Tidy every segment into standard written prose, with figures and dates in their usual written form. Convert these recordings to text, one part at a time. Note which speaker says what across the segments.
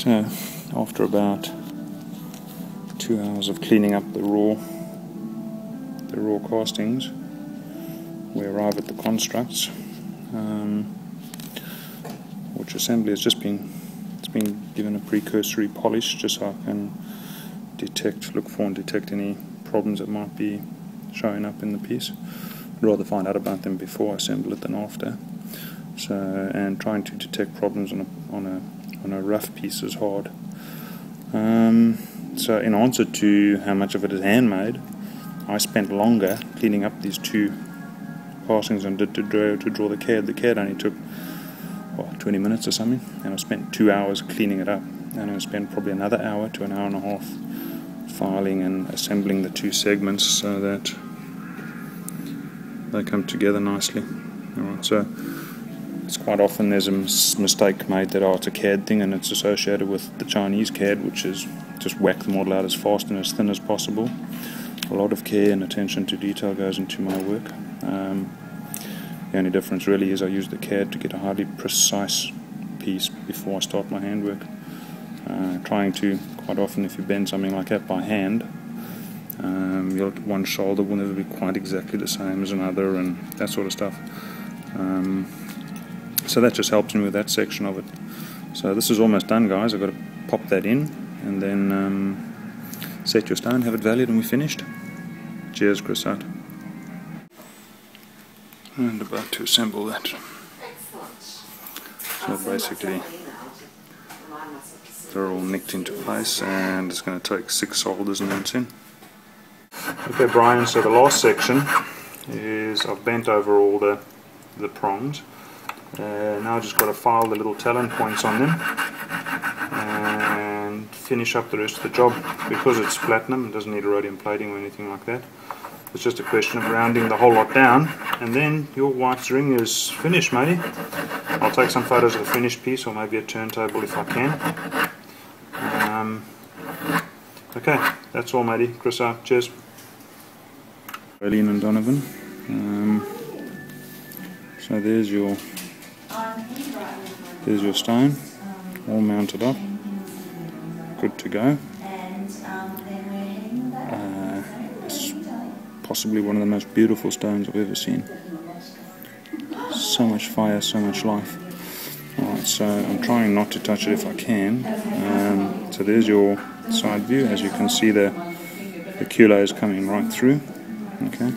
Speaker 1: So after about 2 hours of cleaning up the raw castings, we arrive at the constructs, which assembly has just been given a precursory polish just so I can look for and detect any problems that might be showing up in the piece. I'd rather find out about them before I assemble it than after. So, and trying to detect problems on a rough piece is hard. So in answer to how much of it is handmade, I spent longer cleaning up these two castings than did to draw the CAD. The CAD only took 20 minutes or something, and I spent 2 hours cleaning it up, and I spent probably another hour to an hour and a half filing and assembling the two segments so that they come together nicely. Alright, so it's quite often there's a mistake made that it's a CAD thing and it's associated with the Chinese CAD, which is just whack the model out as fast and as thin as possible. A lot of care and attention to detail goes into my work. The only difference really is I use the CAD to get a highly precise piece before I start my handwork. Trying to, quite often if you bend something like that by hand, one shoulder will never be quite exactly the same as another and that sort of stuff. So that just helps me with that section of it. So this is almost done, guys. I've got to pop that in and then set your stone, have it valued, and we're finished. Cheers, Chris out. And about to assemble that. So basically they're all nicked into place and it's going to take 6 solders and then it's in. Okay Brian, so the last section is I've bent over all the prongs. Now I've just got to file the little talon points on them and finish up the rest of the job. Because it's platinum, it doesn't need a rhodium plating or anything like that. It's just a question of rounding the whole lot down, and then your wife's ring is finished, matey. I'll take some photos of the finished piece, or maybe a turntable if I can. Okay, that's all, matey. Chris out. Cheers. Eileen and Donovan. So there's your stone, all mounted up, good to go. Possibly one of the most beautiful stones I've ever seen. So much fire, so much life. Alright, so I'm trying not to touch it if I can. So there's your side view. As you can see, the culo is coming right through. Okay,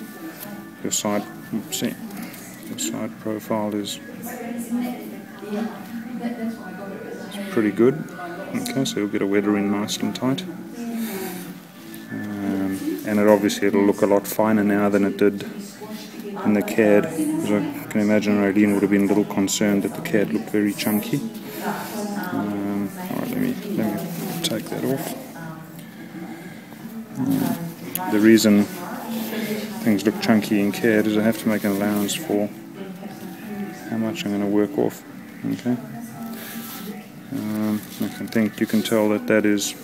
Speaker 1: your side profile is pretty good. Okay, so you'll get a weather in nice and tight. And it'll look a lot finer now than it did in the CAD, because I can imagine Rae would have been a little concerned that the CAD looked very chunky. Alright, let me take that off. The reason things look chunky in CAD is I have to make an allowance for how much I'm going to work off. Okay, I think you can tell that is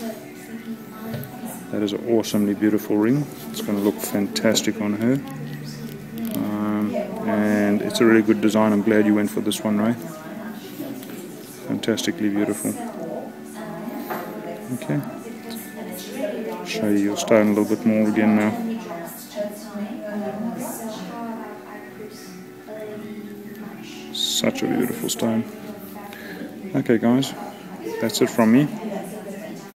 Speaker 1: an awesomely beautiful ring. It's going to look fantastic on her. And it's a really good design. I'm glad you went for this one, Rae. Fantastically beautiful. Okay. Show you your stone a little bit more again now. Such a beautiful stone. Okay guys, that's it from me.